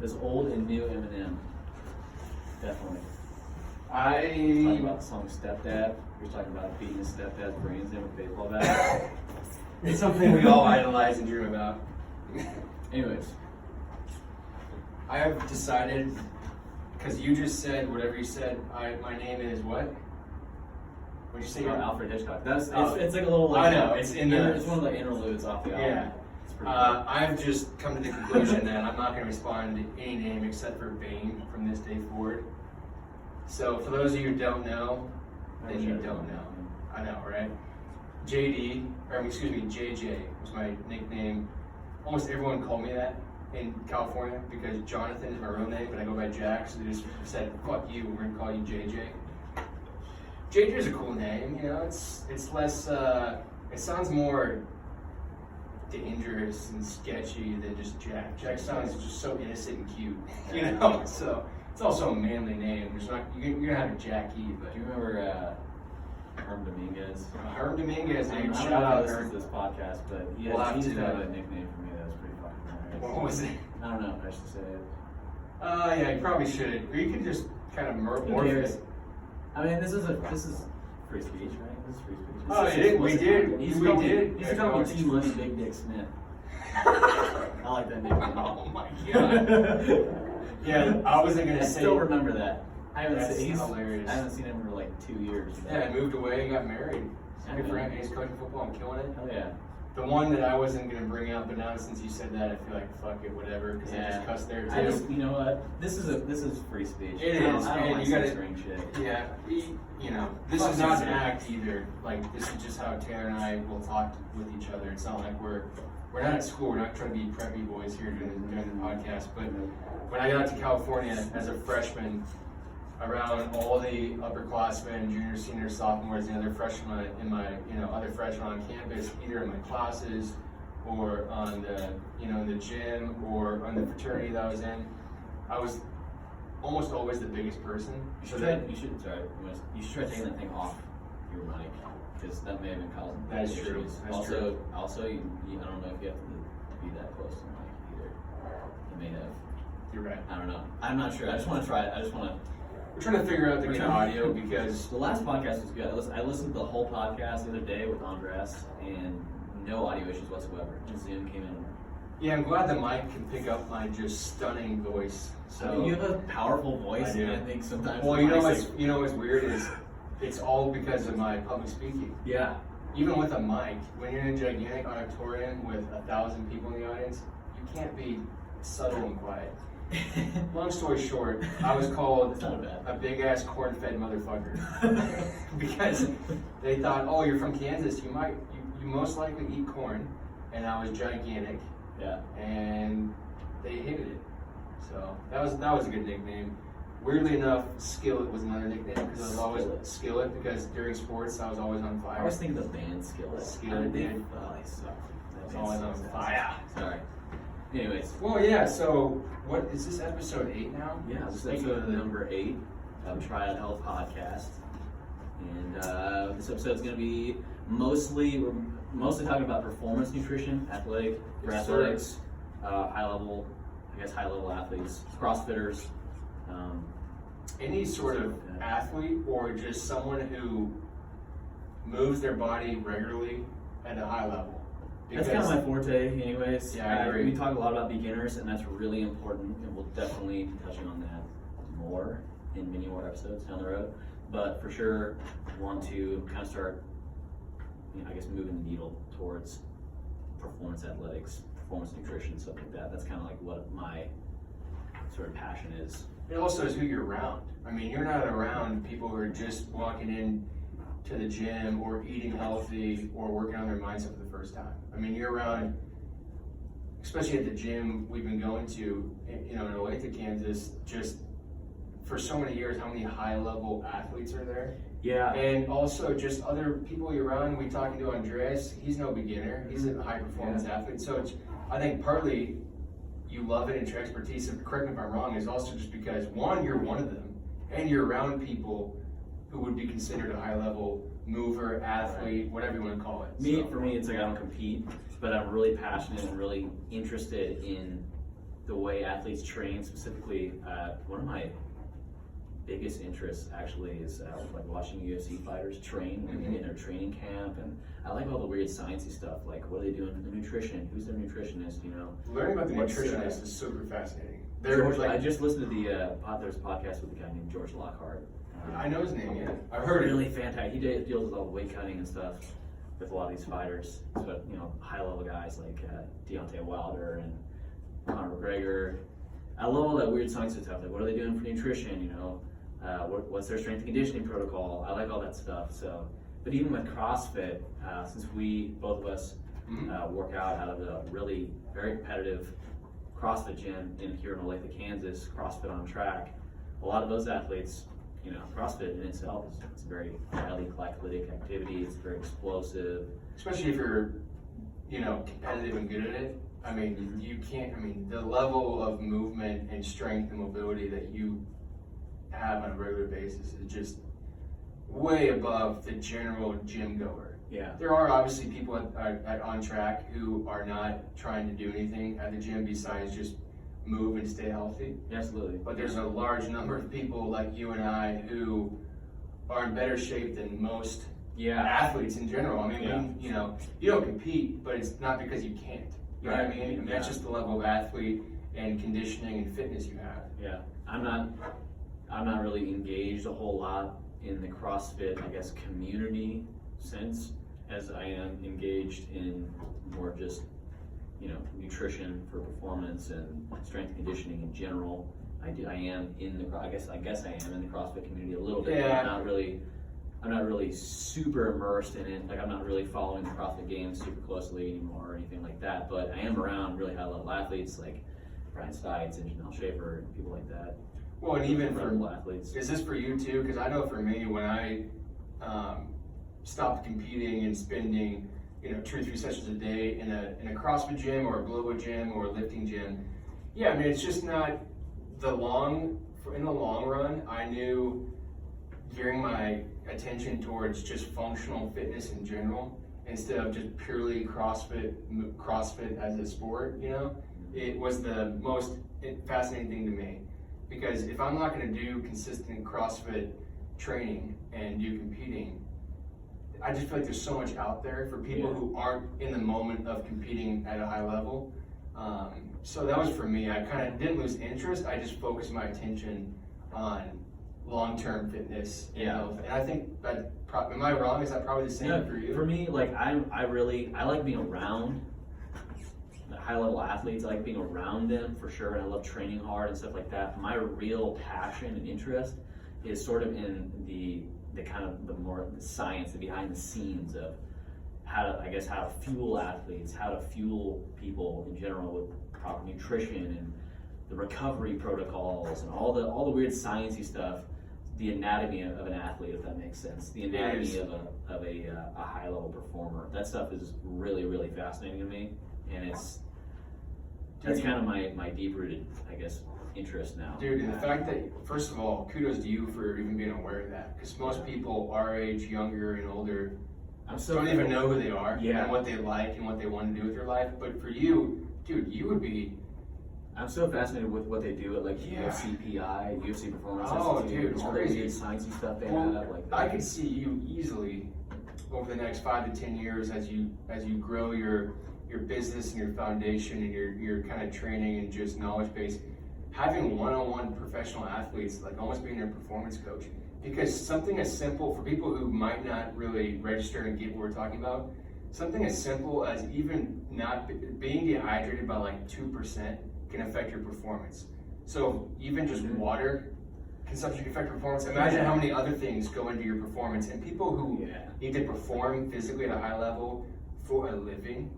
There's old and new Eminem. Definitely. I Talking about the song Stepdad. You're talking about beating his stepdad's brains in with a baseball bat. It's something we all idolize and dream about. Anyways. I have decided, because you just said whatever you said, my name is what? What'd you say? Alfred Hitchcock. It's like a little like, I know, it's in the... It's one of the interludes off the album. Yeah. It's pretty cool. I've just come to the conclusion that I'm not going to respond to any name except for Bane from this day forward. So for those of you who don't know, then you don't know. I know, right? JD, or excuse me, JJ was my nickname. Almost everyone called me that in California because Jonathan is my real name, but I go by Jack, so they just said, fuck you, we're gonna call you JJ. JJ is a cool name, you know, it's less, it sounds more dangerous and sketchy than just Jack. Jack sounds just so innocent and cute, you know, so it's also a manly name. There's not, you're gonna have a Jackie, but. Do you remember Herm Dominguez? Herm Dominguez, I dude, don't shout know if out he Herm. listens to this podcast, but he We'll have has to, got a nickname for me that was pretty fucking hilarious. What was it? I don't know if I should say it. Yeah, you probably should. Or you could just kind of morph it. I mean, this is free speech, right? This is free speech. Oh, we did. He's We did. He's called me T-Money Big Dick Smith. I like that nickname. Oh my god. Yeah, I wasn't gonna I say. still remember that. I haven't That's seen hilarious. I haven't seen him for like 2 years. Yeah, I moved away and got married. Yeah, Good for man. him. He's coaching football. I'm killing it. Hell yeah. The one that I wasn't gonna bring up, but now since you said that, I feel like fuck it, whatever, because I just cussed there too. You know what? This is free speech. It is, I don't and like you gotta- censoring shit. Yeah, you know, this Fuck is not an censoring. act either. Like, this is just how Tara and I will talk with each other. It's not like we're not at school. We're not trying to be preppy boys here during the podcast. But when I got to California as a freshman, around all the upperclassmen, juniors, seniors, sophomores, and other freshmen in my, other freshmen on campus, either in my classes or on the, in the gym or on the fraternity that I was in, I was almost always the biggest person. You should try taking that thing off your mic because that may have been causing That's issues. true. That's also, true. Also, you I don't know if you have to be that close to the mic either. You may have. You're right. I don't know. I'm not sure. I just want to try it. We're trying to figure out the We're good trying- audio because The last podcast was good. I listened to the whole podcast the other day with Andres and no audio issues whatsoever. And Zoom came in. yeah, I'm glad the mic can pick up my just stunning voice. So You have a powerful voice, I do. and I think sometimes. well, the mic's what's weird is it's all because of my public speaking. yeah. Even with a mic, when you're in a gigantic auditorium with 1,000 people in the audience, you can't be subtle and quiet. Long story short, I was called It's not bad. a big ass corn-fed motherfucker because they thought, oh, you're from Kansas, you most likely eat corn, and I was gigantic, Yeah. and they hated it. So that was a good nickname. Weirdly enough, Skillet was another nickname because I was always Skillet because during sports I was always on fire. I was thinking the band Skillet. Skillet, They dude. suck. I was always on fire. Sorry. Anyways. Well, yeah. So, what is this episode 8 now? Yeah, this is Speaking episode of the- number 8 of Try Out Health podcast, and this episode is going to be mostly talking about performance nutrition, athletic, for Yes, sir. athletics, high level athletes, CrossFitters. Any sort of athlete or just someone who moves their body regularly at a high level. That's kind of my forte, anyways. Yeah, I agree. We talk a lot about beginners, and that's really important, and we'll definitely be touching on that more in many more episodes down the road. But for sure, want to kind of start, moving the needle towards performance athletics, performance nutrition, stuff like that. That's kind of like what my sort of passion is. It also is who you're around. I mean, you're not around people who are just walking in to the gym or eating healthy or working on their mindset for the first time. I mean, you're around, especially at the gym we've been going to, in Olathe, Kansas, just for so many years, how many high-level athletes are there? Yeah. And also just other people you're around. We talking to Andres, he's no beginner. He's a high-performance athlete. So I think partly you love it and your expertise, and correct me if I'm wrong, is also just because, one, you're one of them, and you're around people who would be considered a high-level mover, athlete, whatever you want to call it. For me, it's like I don't compete, but I'm really passionate and really interested in the way athletes train, specifically, one of my biggest interests actually is like watching UFC fighters train in their training camp, and I like all the weird sciencey stuff, like what are they doing for the nutrition, who's their nutritionist, you know. Learning about the What's, nutritionist is super fascinating. George, I just listened to there's a podcast with a guy named George Lockhart. I know his name, yeah. I've heard really fantastic. He deals with all the weight cutting and stuff with a lot of these fighters, but you know, high level guys like Deontay Wilder and Conor McGregor. I love all that weird science stuff. Like, what are they doing for nutrition? You know, what's their strength and conditioning protocol? I like all that stuff. So, but even with CrossFit, since both of us work out of the really very competitive CrossFit gym here in Olathe, Kansas, CrossFit on Track, a lot of those athletes, you know, CrossFit in itself it's a very highly glycolytic activity. It's very explosive. Especially if you're, you know, competitive and good at it. I mean, you can't, I mean, the level of movement and strength and mobility that you have on a regular basis is just way above the general gym goer. Yeah. There are obviously people at On Track who are not trying to do anything at the gym besides just move and stay healthy. Absolutely. But there's a large number of people like you and I who are in better shape than most athletes in general. I mean, you know, you don't compete, but it's not because you can't. You know what I mean? I mean, that's just the level of athlete and conditioning and fitness you have. Yeah. I'm not really engaged a whole lot in the CrossFit, I guess, community sense, as I am engaged in more just, you know, nutrition for performance and strength and conditioning in general. I am in the, I guess I am in the CrossFit community a little bit. Yeah. I'm not really super immersed in it. Like, I'm not really following the CrossFit games super closely anymore or anything like that. But I am around really high level athletes like Brian Stites and Janelle Schaefer and people like that. Well, and even for athletes. Is this for you too? Because I know for me, when I stopped competing and spending, you know, 2 or 3 sessions a day in a CrossFit gym or a Globo gym or a lifting gym, yeah, I mean, it's just not in the long run. I knew gearing my attention towards just functional fitness in general instead of just purely CrossFit as a sport, you know, it was the most fascinating thing to me. Because if I'm not going to do consistent CrossFit training and do competing, I just feel like there's so much out there for people who aren't in the moment of competing at a high level. So that was for me. I kind of didn't lose interest. I just focused my attention on long-term fitness and health. And I think that, am I wrong? Is that probably the same for you? For me, like I like being around the high-level athletes. I like being around them for sure, and I love training hard and stuff like that. My real passion and interest is sort of in the kind of the more the science, the behind the scenes of how to fuel athletes, how to fuel people in general with proper nutrition and the recovery protocols and all the weird sciencey stuff, the anatomy of an athlete, if that makes sense, the anatomy of a high level performer. That stuff is really, really fascinating to me, and that's kind of my deep rooted, I guess, interest now. Dude, and the fact that, first of all, kudos to you for even being aware of that, because most people our age, younger and older, don't even know who they are and what they like and what they want to do with their life. But for you, dude, you would be. I'm so fascinated with what they do at like UFCPI, UFC Performance Institute, dude, it's all crazy. the weird sciencey stuff they Well, have. Like, I could see you easily over the next 5 to 10 years as you grow your business and your foundation and your kind of training and just knowledge base, having one-on-one professional athletes, like almost being their performance coach. Because something as simple, for people who might not really register and get what we're talking about, something as simple as even not being dehydrated by like 2% can affect your performance. So even just water consumption can affect your performance. Imagine how many other things go into your performance. And people who need to perform physically at a high level for a living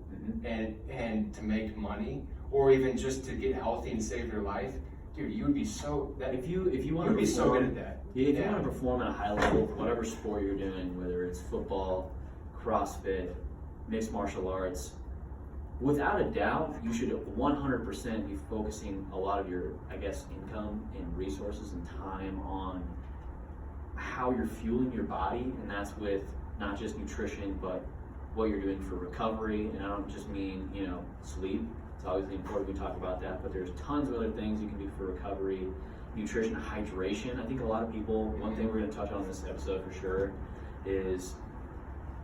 and to make money, or even just to get healthy and save their life, dude, you would be so that if you want to be so good at that. If you want to perform at a high level, whatever sport you're doing, whether it's football, CrossFit, mixed martial arts, without a doubt, you should 100% be focusing a lot of your, I guess, income and resources and time on how you're fueling your body, and that's with not just nutrition, but what you're doing for recovery. And I don't just mean, you know, sleep. It's obviously important we talk about that, but there's tons of other things you can do for recovery, nutrition, hydration. I think a lot of people, one thing we're going to touch on in this episode for sure is,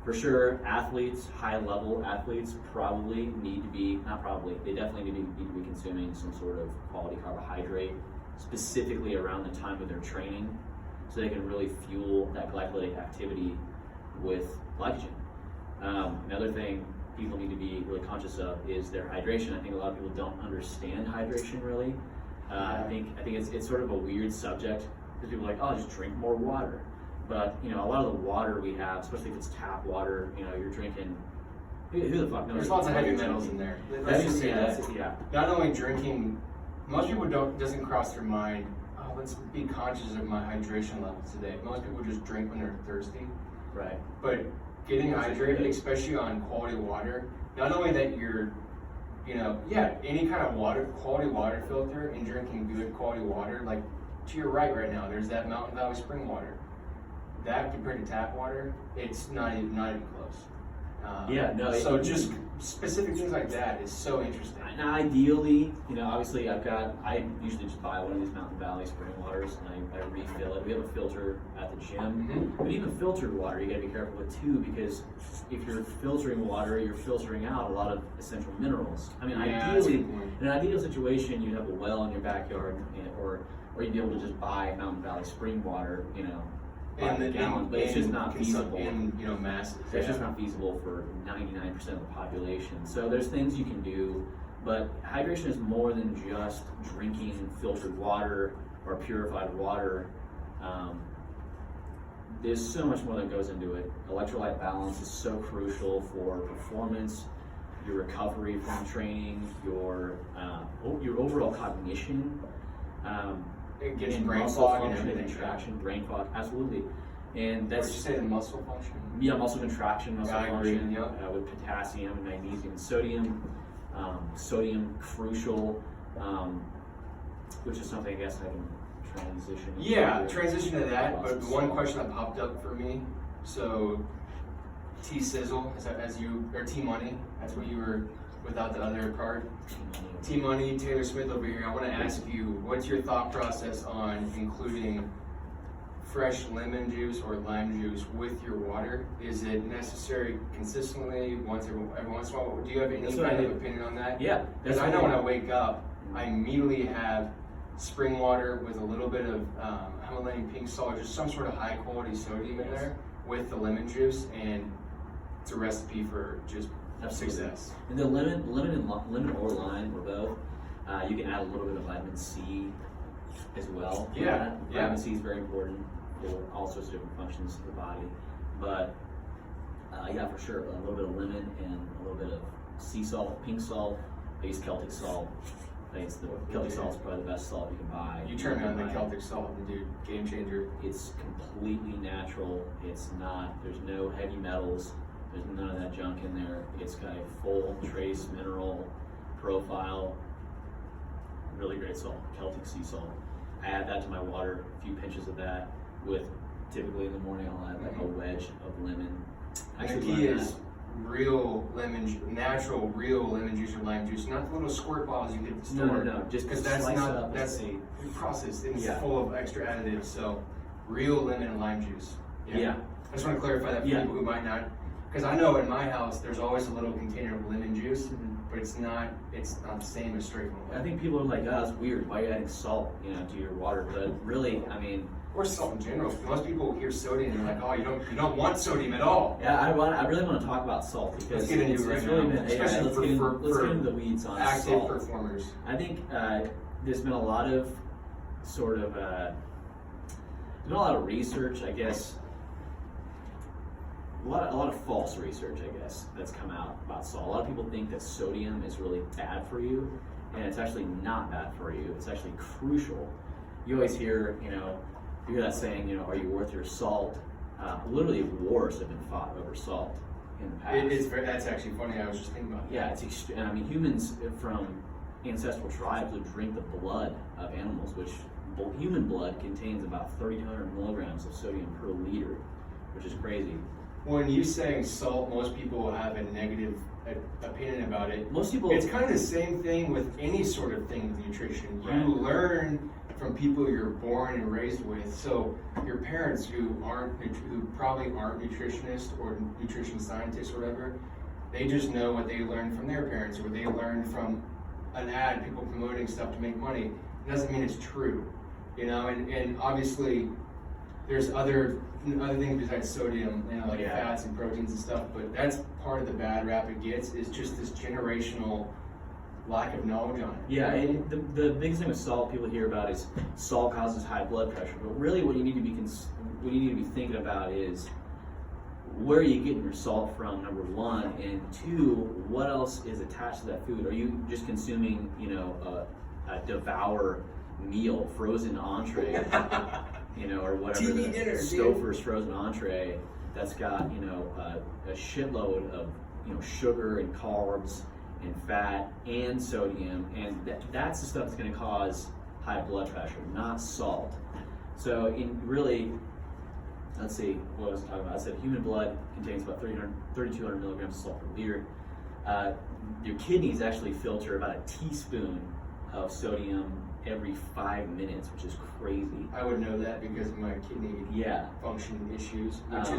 for sure, athletes, high-level athletes probably need to be, not probably, they definitely need to be consuming some sort of quality carbohydrate, specifically around the time of their training, so they can really fuel that glycolytic activity with glycogen. Another thing people need to be really conscious of is their hydration. I think a lot of people don't understand hydration really. I think it's sort of a weird subject because people are like, oh, just drink more water. But a lot of the water we have, especially if it's tap water, you're drinking. Who the fuck knows? There's lots of heavy metals in there. Let's just say that. Yeah. Not only drinking, most people doesn't cross their mind, oh, let's be conscious of my hydration levels today. Most people just drink when they're thirsty. Right. But getting hydrated, especially on quality water, not only that you're, any kind of quality water filter and drinking good quality water, like to your right now, there's that Mountain Valley spring water. That compared to tap water, it's not even close. So just specific things like that is so interesting. Now, ideally, obviously I usually just buy one of these Mountain Valley spring waters and I refill it. We have a filter at the gym, but even filtered water you gotta be careful with too, because if you're filtering water, you're filtering out a lot of essential minerals. I mean, ideally, in an ideal situation, you'd have a well in your backyard, or you'd be able to just buy Mountain Valley spring water, by the gallon, but it's just not feasible. Masses. It's just not feasible for 99% of the population. So there's things you can do, but hydration is more than just drinking filtered water or purified water. There's so much more that goes into it. Electrolyte balance is so crucial for performance, your recovery from training, your overall cognition. It gets brain fog and everything. Contraction, brain fog, absolutely. And that's what you say, the muscle function? Yeah, muscle contraction, muscle function, yep. With potassium and magnesium and sodium. Sodium crucial, which is something I guess I can transition. Yeah, transition to that. But one question that popped up for me. So, T-Sizzle, or T-Money, that's what you were without the other card. T-Money, Taylor Smith over here. I want to ask you, what's your thought process on including fresh lemon juice or lime juice with your water? Is it necessary consistently, every once in a while? Do you have any kind of opinion on that? Yeah. Because I know when I wake up, I immediately have spring water with a little bit of Himalayan pink salt, just some sort of high quality sodium in there with the lemon juice, and it's a recipe for just success. And the lemon or lime or both, you can add a little bit of vitamin C as well. Vitamin C is very important for all sorts of different functions of the body. But for sure, a little bit of lemon and a little bit of sea salt, pink salt, base Celtic salt. I think Celtic salt is probably the best salt you can buy. You turn me on the Celtic salt, dude, game changer. It's completely natural. It's not. There's no heavy metals. There's none of that junk in there. It's got a full trace mineral profile. Really great salt, Celtic sea salt. I add that to my water, a few pinches of that, with typically in the morning I'll add like a wedge of lemon. The key is real lemon, natural real lemon juice or lime juice, not the little squirt bottles you get at the store. No, just because that's a process. It's full of extra additives. So real lemon and lime juice. Yeah. I just want to clarify that for people who might not. Because I know in my house there's always a little container of lemon juice, but it's not the same as straight water. I think people are like, oh, that's weird. Why are you adding salt, to your water? But really, I mean, or salt in general. Most people hear sodium and they're like, oh, you don't want sodium at all. Yeah, I really want to talk about salt because let's get into it right now. Especially let's get into the weeds on active salt. Performers. I think there's been a lot of there's been a lot of research, I guess. A lot of false research, I guess, that's come out about salt. A lot of people think that sodium is really bad for you, and it's actually not bad for you. It's actually crucial. You always hear, you hear that saying, are you worth your salt? Literally, wars have been fought over salt in the past. That's actually funny. I was just thinking about that. Yeah, and I mean, humans from ancestral tribes would drink the blood of animals, which human blood contains about 3,200 milligrams of sodium per liter, which is crazy. when you saying salt, most people will have a negative opinion about it. Most people. It's kind of the same thing with any sort of thing with nutrition. Right. You learn from people you're born and raised with. So your parents who probably aren't nutritionists or nutrition scientists or whatever, they just know what they learned from their parents or they learned from an ad, people promoting stuff to make money. It doesn't mean it's true, you know. And obviously, there's other things besides sodium, you know, like fats and proteins and stuff. But that's part of the bad rap it gets, is just this generational lack of knowledge on it. Yeah, and the biggest thing with salt people hear about is salt causes high blood pressure. But really, what you need to be thinking about is where are you getting your salt from, number one, and two, what else is attached to that food? Are you just consuming, you know, a devour meal, frozen entree, you know, or whatever, TV dinner, Stouffer's frozen entree that's got, you know, a shitload of, you know, sugar and carbs and fat and sodium, and that's the stuff that's going to cause high blood pressure, not salt. So in really, let's see, what was I talking about? I said human blood contains about 3,200 milligrams of salt per liter. Your kidneys actually filter about a teaspoon of sodium every 5 minutes, which is crazy. I would know that because of my kidney function issues, that's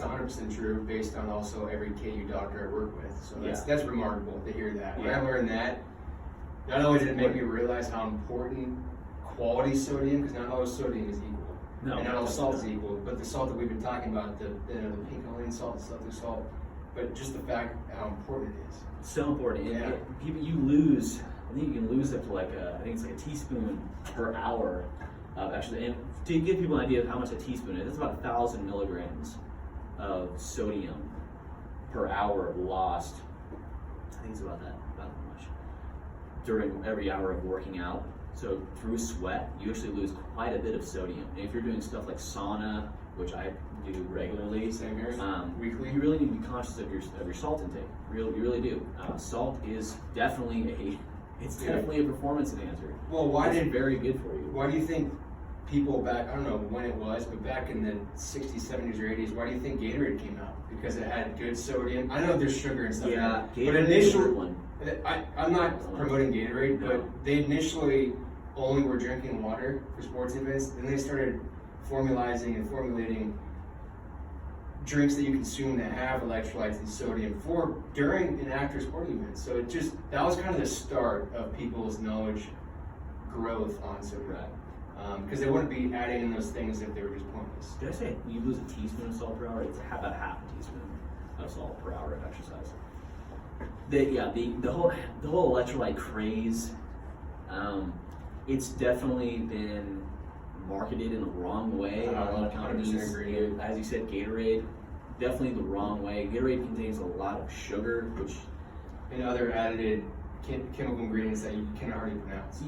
100% true based on also every KU doctor I work with. So that's remarkable to hear that. When I learned that, not only did it make me realize how important quality sodium, because not all sodium is equal, and not all salt is equal, but the salt that we've been talking about, the pink Himalayan salt, the Southern salt, but just the fact how important it is. So important. Yeah. People, I think you can lose up to like I think it's like a teaspoon per hour. Actually, and to give people an idea of how much a teaspoon is, it's about 1,000 milligrams of sodium per hour lost. I think it's about that much during every hour of working out. So through sweat, you actually lose quite a bit of sodium. And if you're doing stuff like sauna, which I do regularly, same here, weekly, you really need to be conscious of your salt intake. You really do. Salt is definitely definitely a performance enhancer. Well, it's very good for you. Why do you think people back, I don't know when it was, but back in the 60s, 70s, or 80s, why do you think Gatorade came out? Because it had good sodium. I know there's sugar and stuff. Yeah, Gatorade, but initially, I'm not promoting Gatorade, but they initially only were drinking water for sports events. Then they started formulating drinks that you consume that have electrolytes and sodium for during and after sporting events. So that was kind of the start of people's knowledge growth on sodium. Because they wouldn't be adding in those things if they were just pointless. Did I say you lose a teaspoon of salt per hour? It's about half a teaspoon of salt per hour of exercise. The whole electrolyte craze, it's definitely been marketed in the wrong way. A lot of companies, as you said, Gatorade, definitely the wrong way. Gatorade contains a lot of sugar, and other added chemical ingredients that you can already pronounce.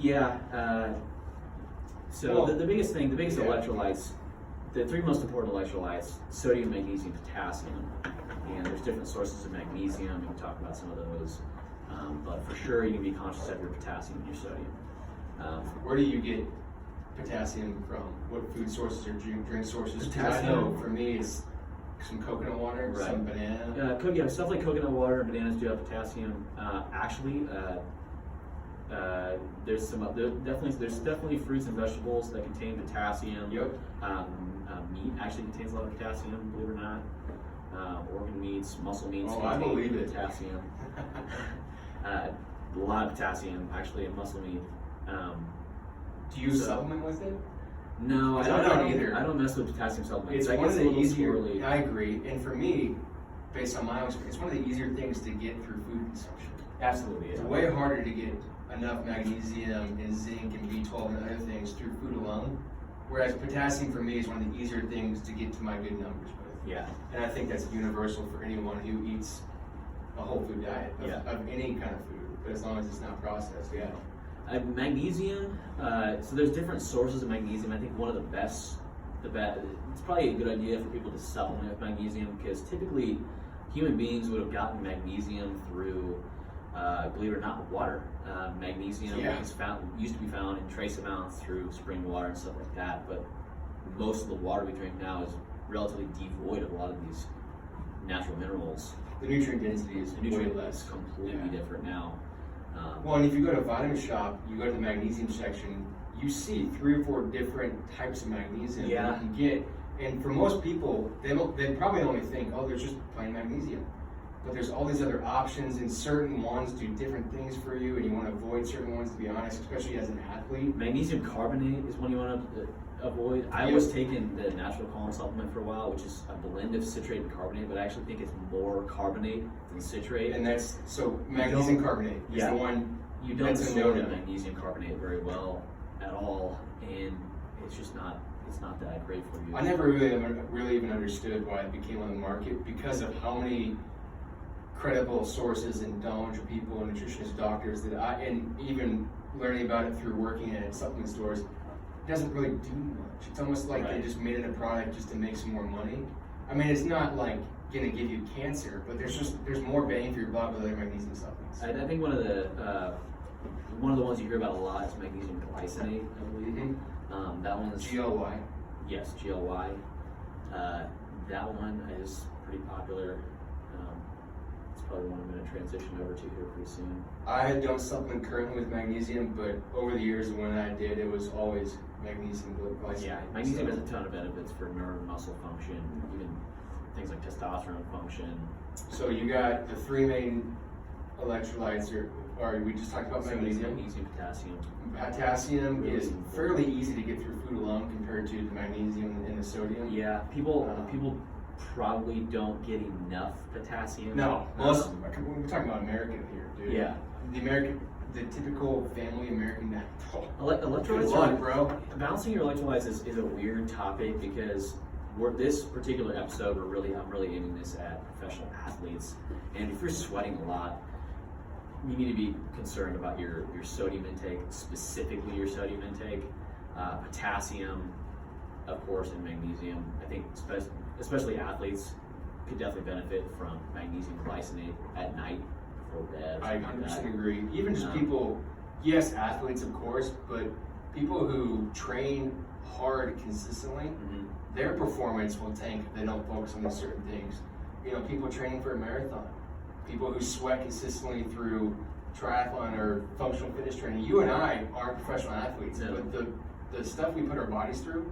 The biggest electrolytes, the three most important electrolytes: sodium, magnesium, potassium. And there's different sources of magnesium. We can talk about some of those, but for sure you can be conscious of your potassium and your sodium. Where do you get potassium from? What food sources or drink sources? Potassium. I know for me it's some coconut water, some banana. Stuff like coconut water and bananas do have potassium. There's definitely fruits and vegetables that contain potassium. Meat actually contains a lot of potassium, believe it or not. Organ meats, muscle meats contain potassium. A lot of potassium actually in muscle meat. Do you supplement with it? No, I don't either. I don't mess with potassium supplements. It's one of the easier. I agree, and for me, based on my own experience, it's one of the easier things to get through food consumption. Absolutely, it's way harder to get enough magnesium and zinc and B12 and other things through food alone. Whereas potassium for me is one of the easier things to get to my good numbers with. And I think that's universal for anyone who eats a whole food diet of any kind of food, but as long as it's not processed. Magnesium, so there's different sources of magnesium. I think one of the best, it's probably a good idea for people to supplement with magnesium, because typically human beings would have gotten magnesium through, believe it or not, water. Magnesium used to be found in trace amounts through spring water and stuff like that, but most of the water we drink now is relatively devoid of a lot of these natural minerals, The nutrient density is the nutrient way is less. completely different now. Well, and if you go to a vitamin shop, you go to the magnesium section, you see 3 or 4 different types of magnesium that you can get. And for most people, they probably only think, oh, there's just plain magnesium. But there's all these other options, and certain ones do different things for you, and you want to avoid certain ones, to be honest, especially as an athlete. Magnesium carbonate is one you want to avoid. I was taking the natural column supplement for a while, which is a blend of citrate and carbonate, but I actually think it's more carbonate than citrate. And that's, so magnesium carbonate is the one. You don't that's a absorb the no-no. magnesium carbonate very well at all, and it's just not, it's not that great for you. I never really even understood why it became on the market, because of how many credible sources and knowledgeable people and nutritionist doctors and even learning about it through working at supplement stores, it doesn't really do much. It's almost like they just made it a product just to make some more money. I mean, it's not like gonna give you cancer, but there's more bang for your buck with other magnesium supplements. I think one of the ones you hear about a lot is magnesium glycinate, I believe. Mm-hmm. That one is GLY. Yes, GLY. That one is pretty popular. It's probably one I'm going to transition over to here pretty soon. I don't supplement currently with magnesium, but over the years when I did, it was always magnesium glycinate. Yeah, magnesium has a ton of benefits for nerve and muscle function, even things like testosterone function. So you got the 3 main electrolytes, or we just talked about magnesium. Magnesium, potassium. Potassium Really is important. fairly easy to get through food alone compared to the magnesium and the sodium. Yeah, people probably don't get enough potassium. No, we're talking about American here, dude. Yeah. The typical family American diet. Electrolytes Good luck, bro. Balancing your electrolytes is a weird topic because this particular episode, I'm really aiming this at professional athletes. And if you're sweating a lot, you need to be concerned about your sodium intake, specifically your sodium intake, potassium, of course, and magnesium. I think especially athletes could definitely benefit from magnesium glycinate at night before bed. I 100% agree. Even just people, yes, athletes of course, but people who train hard consistently, their performance will tank if they don't focus on these certain things. You know, people training for a marathon, people who sweat consistently through triathlon or functional fitness training. You and I aren't professional athletes, but the stuff we put our bodies through,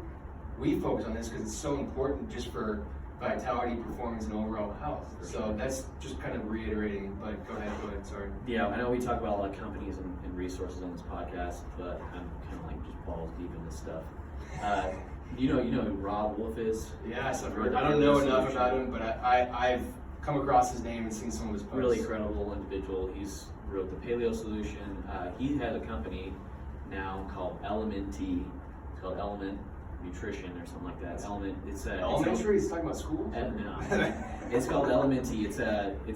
we focus on this because it's so important just for vitality, performance, and overall health. So that's just kind of reiterating, but go ahead, sorry. Yeah, I know we talk about a lot of companies and resources on this podcast, but I'm kind of like just balls deep in this stuff. You know who Rob Wolf is? Yes, I've heard. I don't know enough about him, but I've come across his name and seen some of his posts. Really credible individual. He's wrote the Paleo Solution. He has a company now called LMNT. It's called Element Nutrition or something like that. Element. It's elementary. He's talking about school. No, it's called LMNT. It's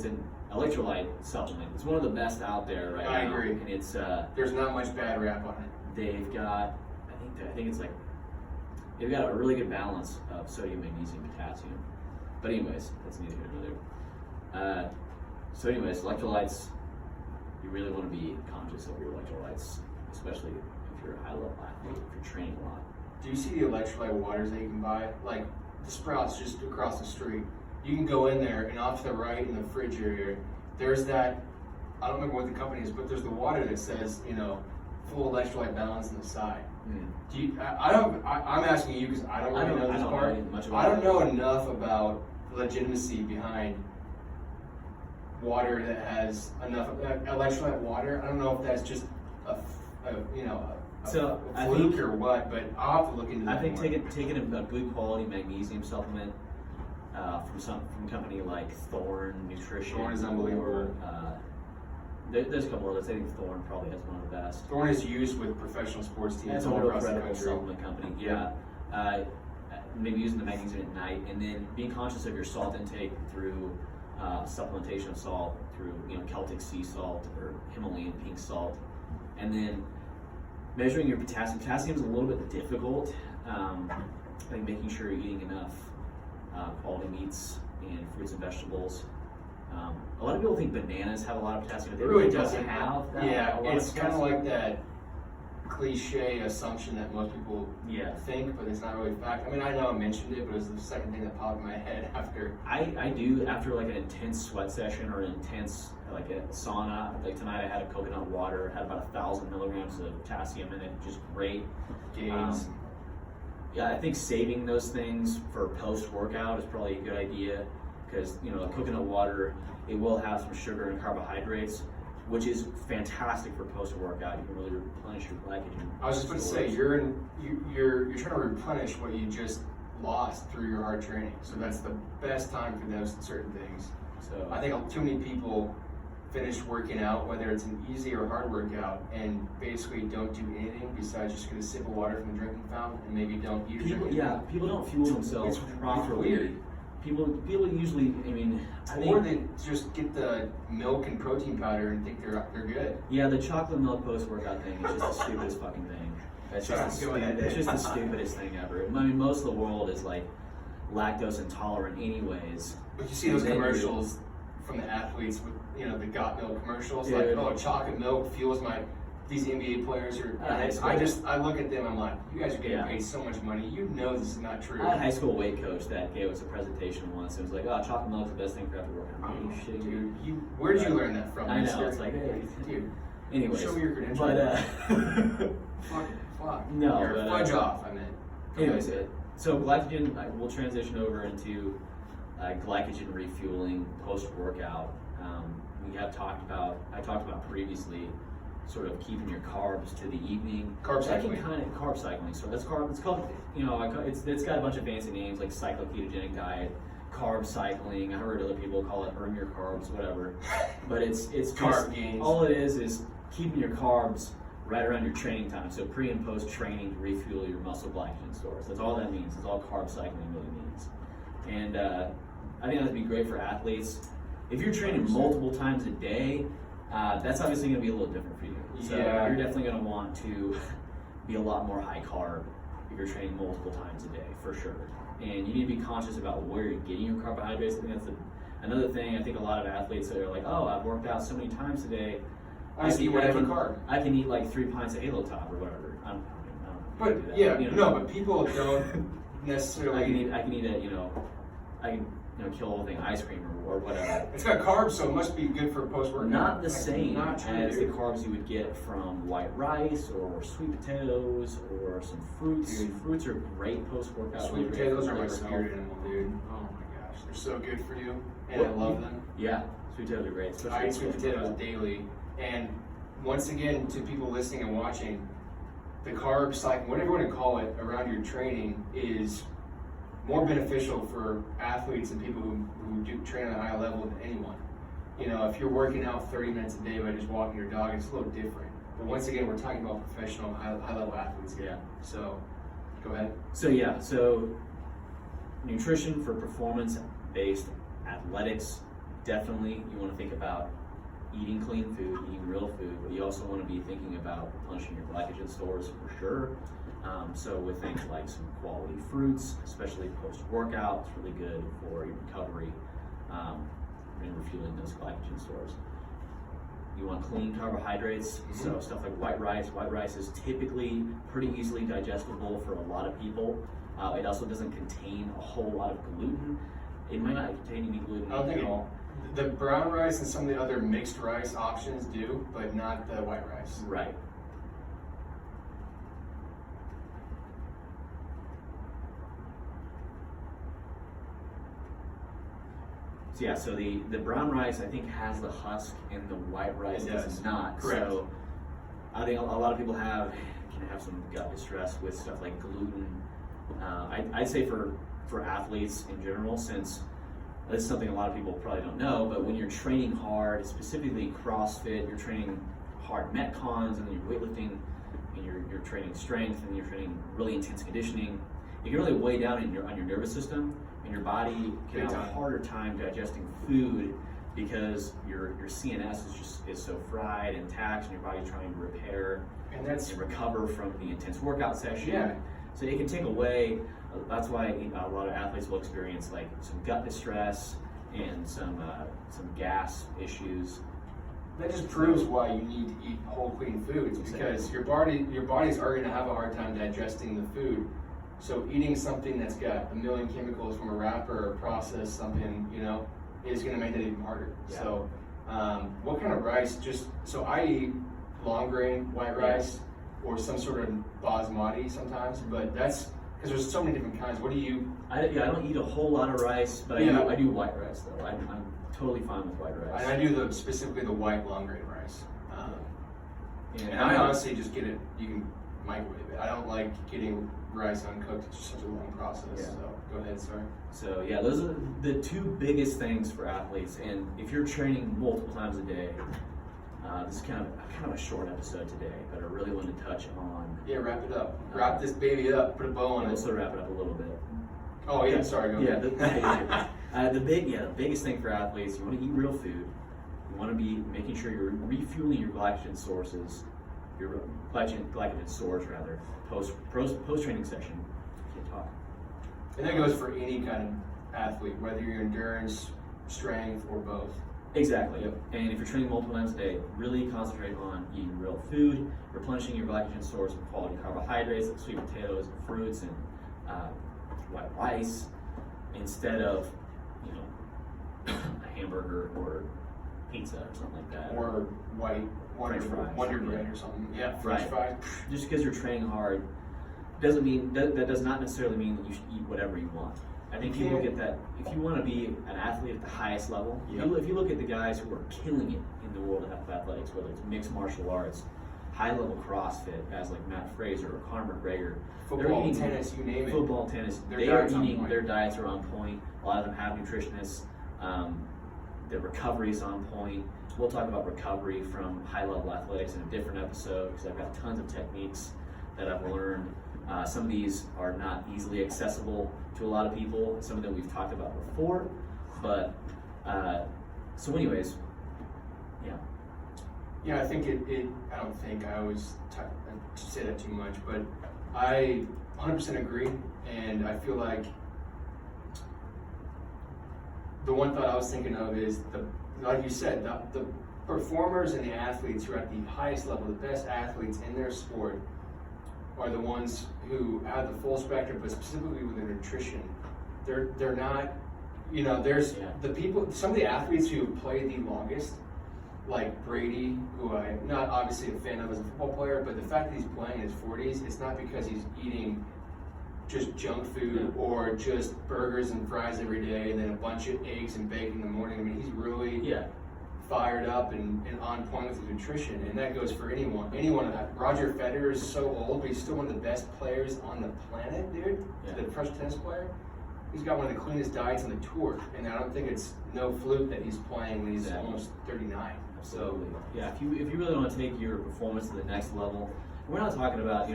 an electrolyte supplement. It's one of the best out there right now. I agree. And it's there's not much bad rap on it. they've got I think it's like they've got a really good balance of sodium, magnesium, potassium. But anyways, that's neither here nor there. So anyways, electrolytes. You really want to be conscious of your electrolytes, especially if you're a high-level athlete, if you're training a lot. Do you see the electrolyte waters that you can buy? Like the Sprouts just across the street. You can go in there and off to the right in the fridge area, there's that, I don't remember what the company is, but there's the water that says, full electrolyte balance on the side. Do you, I'm asking you because I don't really know this part. I don't know enough about the legitimacy behind water that has enough electrolyte water. I don't know if that's just a fluke or what, but I'll have to look into that. I think more. taking a good quality magnesium supplement from a company like Thorne Nutrition. Thorne is unbelievable. There's a couple others. I think Thorne probably has one of the best. Thorne is used with professional sports teams That's a all real across the credible country. supplement company. Yeah. Maybe using the magnesium at night, and then being conscious of your salt intake through supplementation of salt through Celtic sea salt or Himalayan pink salt, and then measuring your potassium. Potassium is a little bit difficult. I think making sure you're eating enough quality meats and fruits and vegetables. A lot of people think bananas have a lot of potassium, but It they really don't doesn't have that. Yeah, a lot it's kind of like that cliche assumption that most people Yeah. think, but it's not really fact. I mean, I know I mentioned it, but it was the second thing that popped in my head after. I do, after like an intense sweat session or an intense, like a sauna, like tonight I had a coconut water, had about 1,000 milligrams of potassium in it, just great. Gains. Yeah, I think saving those things for post-workout is probably a good idea, because, you know, coconut water, it will have some sugar and carbohydrates, which is fantastic for post-workout. You can really replenish your glycogen. I was just going to say, you're trying to replenish what you just lost through your hard training. So that's the best time for those certain things. So I think too many people finish working out, whether it's an easy or hard workout, and basically don't do anything besides just get a sip of water from the drinking fountain and maybe don't eat or drink. people don't fuel themselves It's properly. weird. People usually, I mean, I think, Or they just get the milk and protein powder and think they're good. yeah, the chocolate milk post-workout thing is just the stupidest fucking thing. It's just, Go ahead. it's just the stupidest thing ever. I mean, most of the world is like lactose intolerant anyways. But you see those And then commercials from the athletes with, you know, the got milk commercials, Dude. like, oh, chocolate milk fuels these NBA players are. I look at them, I'm like, you guys are getting Yeah. paid so much money. You know this is not true. I had a high school weight coach that gave us a presentation once. It was like, oh, chocolate milk is the best thing for after working. Are you shitting me? Dude, where did you learn that from? I know, it's like, hey. dude, Anyways, show me your credentials. but fuck. No, You're but, fudge off, I meant. anyways, so glycogen, we'll transition over into glycogen refueling post-workout. I talked about previously, sort of keeping your carbs to the evening. Carb That can cycling. carb cycling. So it's called, you know, it's got a bunch of fancy names like cyclo-ketogenic diet, carb cycling. I heard other people call it earn your carbs, whatever. But it's Carb just, gains. all it is keeping your carbs right around your training time. So pre and post training to refuel your muscle glycogen stores. That's all that means. That's all carb cycling really means. And I think that'd be great for athletes. If you're training multiple times a day, that's obviously going to be a little different for you. So Yeah. you're definitely going to want to be a lot more high carb if you're training multiple times a day, for sure. And you need to be conscious about where you're getting your carbohydrates. I think that's another thing. I think a lot of athletes that are like, oh, I've worked out so many times today. I just eat whatever carb. I can eat like 3 pints of Halo Top or whatever. I don't But do that. yeah, You know, no, but people don't necessarily. I can eat a, you know, I can, you know, kill a whole thing of ice cream or whatever. It's got carbs, so it must be good for post-workout. Not the Like, same not true, as the dude. carbs you would get from white rice or sweet potatoes or some fruits. Dude. Fruits are great post-workout. Sweet really great potatoes for are my liver spirit health. animal, dude. Oh my gosh, they're so good for you, and I love them. Yeah, sweet potatoes are great. Especially I eat sweet potatoes post-workout. daily, and once again, to people listening and watching, the carb cycle, whatever you want to call it, around your training is more beneficial for athletes and people who do train at a high level than anyone. You know, if you're working out 30 minutes a day by just walking your dog, it's a little different. But once again, we're talking about professional, high-level athletes here. Yeah. So, go ahead. So nutrition for performance-based athletics, definitely you want to think about eating clean food, eating real food, but you also want to be thinking about replenishing your glycogen stores for sure. So with things like some quality fruits, especially post-workout, it's really good for your recovery and refueling those glycogen stores. You want clean carbohydrates, so stuff like white rice. White rice is typically pretty easily digestible for a lot of people. It also doesn't contain a whole lot of gluten. It might not contain any gluten I don't think at all. the brown rice and some of the other mixed rice options do, but not the white rice. Right. So yeah, so the brown rice I think has the husk and the white rice It does does. not. Correct. So I think a lot of people can have some gut distress with stuff like gluten. I'd say for athletes in general, since this is something a lot of people probably don't know, but when you're training hard, specifically CrossFit, you're training hard Metcons and then you're weightlifting and you're training strength and you're training really intense conditioning, it can really weigh down on your nervous system, and your body can have a harder time digesting food because your CNS is so fried and taxed, and your body's trying to repair And that's and recover from the intense workout session. Yeah. So it can take away. That's why a lot of athletes will experience like some gut distress and some gas issues That just proves why you need to eat whole, clean foods, because your bodies are going to have a hard time digesting the food. So eating something that's got a million chemicals from a wrapper or processed something, you know, is going to make that even harder. Yeah. So, what kind of rice? So I eat long grain white rice or some sort of basmati sometimes, but that's because there's so many different kinds. What do you? I don't eat a whole lot of rice, but I do white rice though. I'm totally fine with white rice. I do specifically the white long grain rice. And I honestly just get it. You can microwave it. I don't like getting rice uncooked. It's just such a long process. Yeah. So go ahead, sorry. So yeah, those are the two biggest things for athletes. And if you're training multiple times a day, this is kind of a short episode today, but I really want to touch on. Yeah, wrap it up. Wrap this baby up. Put a bow on it. Also wrap it up a little bit. Oh yeah, sorry. Go ahead. The biggest thing for athletes, you want to eat real food. You want to be making sure you're refueling your glycogen sources, your glycogen stores rather, post training session. Can't talk. And that goes for any kind of athlete, whether you're endurance, strength, or both. Exactly. Yep. And if you're training multiple times a day, really concentrate on eating real food, replenishing your glycogen stores with quality carbohydrates like sweet potatoes, and fruits, and white rice, instead of a hamburger or pizza or something like that. Or white French fries. Wonder Bread or something. Yeah, French fries. Just because you're training hard doesn't mean that does not necessarily mean that you should eat whatever you want. I think people get that. If you want to be an athlete at the highest level, if you look at the guys who are killing it in the world of athletics, whether it's mixed martial arts, high level CrossFit, guys like Matt Fraser or Conor McGregor, football, tennis, you name it. Football, tennis, their diets are on point. A lot of them have nutritionists. Their recovery is on point. We'll talk about recovery from high level athletics in a different episode because I've got tons of techniques that I've learned. Some of these are not easily accessible to a lot of people. Some of them we've talked about before, but so anyways, yeah. Yeah, I think I don't think I always say that too much, but I 100% agree, and I feel like the one thought I was thinking of is like you said, the performers and the athletes who are at the highest level, the best athletes in their sport, are the ones who have the full spectrum, but specifically with their nutrition. They're not, there's the people, some of the athletes who have played the longest, like Brady, who I'm not obviously a fan of as a football player, but the fact that he's playing in his 40s, it's not because he's eating just junk food or just burgers and fries every day and then a bunch of eggs and bacon in the morning. I mean, he's really fired up and on point with his nutrition, and that goes for anyone of that. Roger Federer is so old, but he's still one of the best players on the planet, dude. The French tennis player. He's got one of the cleanest diets on the tour, and I don't think it's no fluke that he's playing when he's almost 39. Absolutely. Yeah, if you really want to take your performance to the next level, we're not talking about,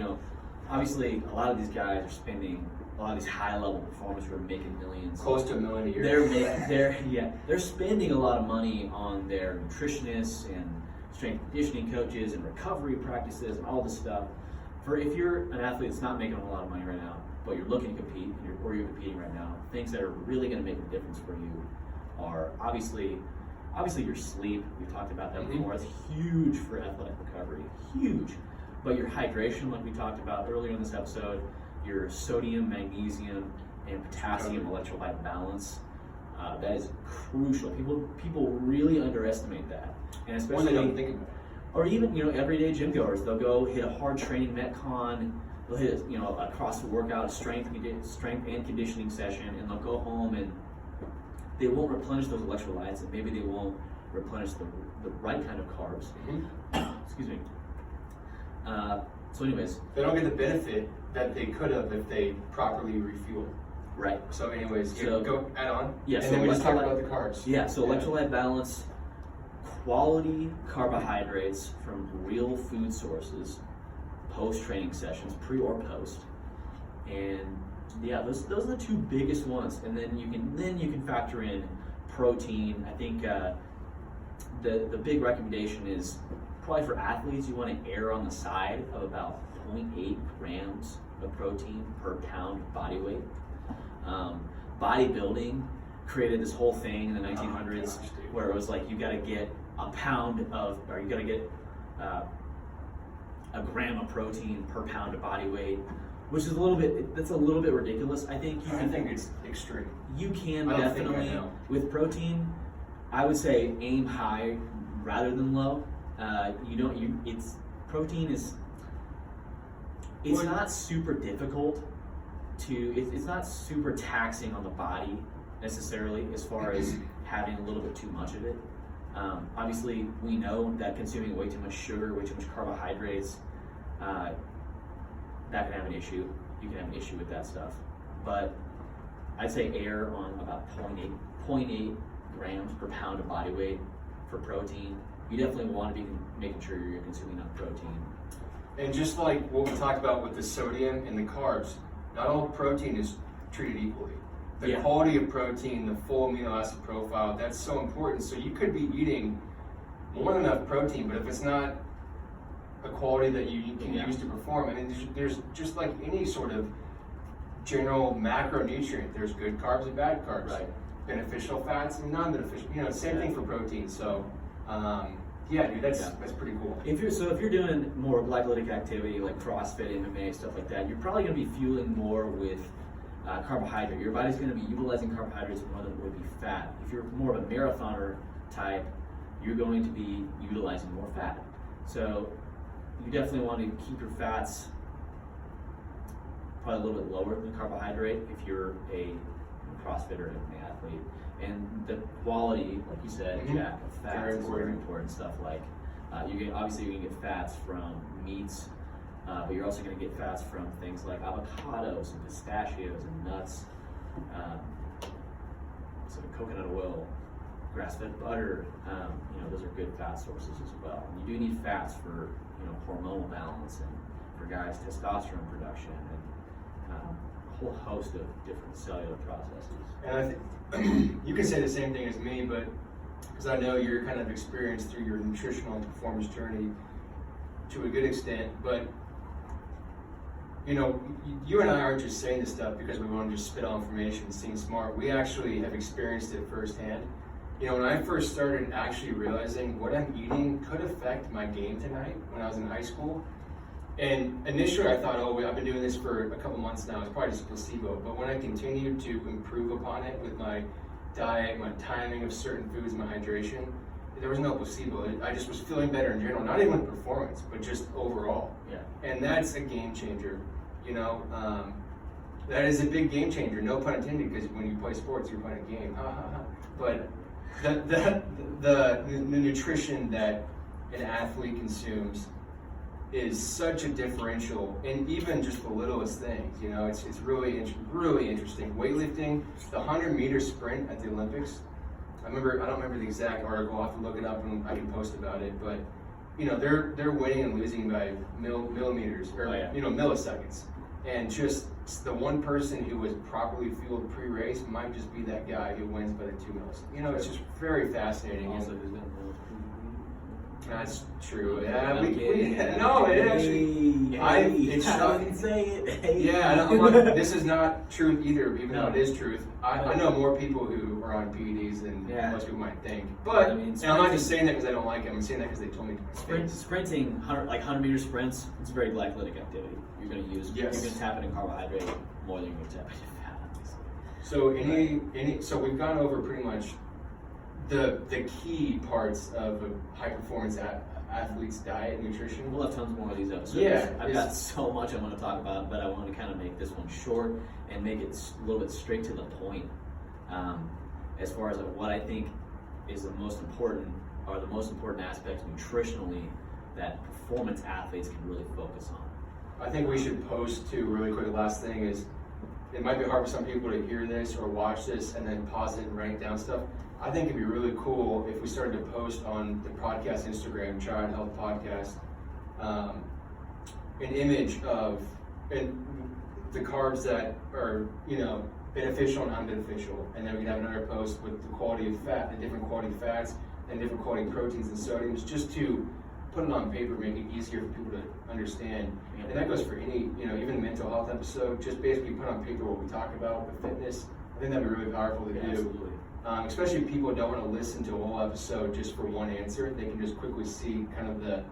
obviously a lot of these guys are spending, a lot of these high level performers who are making millions. Close to $1 million a year. They're spending a lot of money on their nutritionists and strength conditioning coaches and recovery practices and all this stuff. If you're an athlete that's not making a lot of money right now, but you're looking to compete or you're competing right now, things that are really going to make a difference for you are obviously your sleep. We've talked about that before. It's huge for athletic recovery, huge. But your hydration, like we talked about earlier in this episode, your sodium, magnesium, and potassium electrolyte balance, that is crucial. People really underestimate that, and especially they don't think about it. Or even everyday gym goers, they'll go hit a hard training metcon, they'll hit a CrossFit workout, strength and conditioning session, and they'll go home and they won't replenish those electrolytes, and maybe they won't replenish the right kind of carbs. Excuse me. So anyways, they don't get the benefit that they could have if they properly refueled. Right. So anyways, go add on. Yeah. And so then we just talk about the carbs. Yeah. So electrolyte balance, quality carbohydrates from real food sources, post-training sessions, pre or post, and those are the two biggest ones. And then you can factor in protein. I think the big recommendation is probably for athletes, you want to err on the side of about 0.8 grams of protein per pound body weight. Bodybuilding created this whole thing in the 1900s where it was like you got to get a pound of, or you got to get a gram of protein per pound of body weight, which is that's a little bit ridiculous. I think I think it's extreme. You can I don't think I definitely, know. with protein, I would say aim high rather than low. Protein is, it's not super difficult it's not super taxing on the body necessarily as far as having a little bit too much of it. Obviously, we know that consuming way too much sugar, way too much carbohydrates, that can have an issue. You can have an issue with that stuff. But I'd say err on about 0.8 grams per pound of body weight for protein. You definitely want to be making sure you're consuming enough protein. And just like what we talked about with the sodium and the carbs, not all protein is treated equally. The quality of protein, the full amino acid profile, that's so important. So you could be eating more than enough protein, but if it's not a quality that you can use to perform, I mean, there's just like any sort of general macronutrient. There's good carbs and bad carbs, right? Beneficial fats and non-beneficial. Same thing for protein. So, yeah, dude, that's pretty cool. If you're doing more glycolytic activity like CrossFit, MMA, stuff like that, you're probably going to be fueling more with carbohydrate. Your body's going to be utilizing carbohydrates more than it would be fat. If you're more of a marathoner type, you're going to be utilizing more fat. So you definitely want to keep your fats probably a little bit lower than carbohydrate if you're a CrossFit or MMA athlete. And the quality, like you said, Jack, of fats is very important. Stuff like you can get fats from meats, but you're also going to get fats from things like avocados and pistachios and nuts, some coconut oil, grass-fed butter. Those are good fat sources as well. And you do need fats for hormonal balance and for guys' testosterone production and a whole host of different cellular processes. And I think you can say the same thing as me, but because I know you're kind of experienced through your nutritional and performance journey to a good extent, but you and I aren't just saying this stuff because we want to just spit out information and seem smart. We actually have experienced it firsthand. When I first started actually realizing what I'm eating could affect my game tonight when I was in high school. And initially I thought, I've been doing this for a couple months now, it's probably just a placebo. But when I continued to improve upon it with my diet, my timing of certain foods, my hydration, there was no placebo. I just was feeling better in general, not even performance, but just overall. Yeah. And that's a game changer. That is a big game changer, no pun intended, because when you play sports, you're playing a game. But the nutrition that an athlete consumes is such a differential in even just the littlest things. It's really interesting. Weightlifting, the 100-meter sprint at the Olympics. I don't remember the exact article. I'll have to look it up and I can post about it. But they're winning and losing by millimeters or milliseconds. And just the one person who was properly fueled pre-race might just be that guy who wins by the 2 milliseconds. It's just very fascinating. Also, that's true. Yeah, I didn't say it. Yeah, this is not truth either, even though it is truth. I know more people who are on PEDs than most people might think. But and I'm not just saying that because I don't like it. I'm saying that because they told me to. Sprinting, 100-meter sprints, it's a very glycolytic activity. You're going to use, you're going to tap it in carbohydrate more than you're going to tap it in fat, obviously. So we've gone over pretty much the key parts of a high performance athlete's diet and nutrition. We'll have tons more of these episodes. Yeah, I've got so much I want to talk about, but I want to kind of make this one short and make it a little bit straight to the point. As far as what I think is the most important aspects nutritionally that performance athletes can really focus on. I think we should post too, really quick. Last thing is, it might be hard for some people to hear this or watch this and then pause it and write down stuff. I think it'd be really cool if we started to post on the podcast Instagram, Try and Health Podcast, an image of the carbs that are, beneficial and unbeneficial. And then we can have another post with the quality of fat, the different quality of fats, and different quality of proteins and sodiums, just to put it on paper, make it easier for people to understand. And that goes for any, even the mental health episode, just basically put on paper what we talk about, the fitness, I think that'd be really powerful to Yeah, do. absolutely. Especially if people don't want to listen to a whole episode just for one answer. They can just quickly see kind of the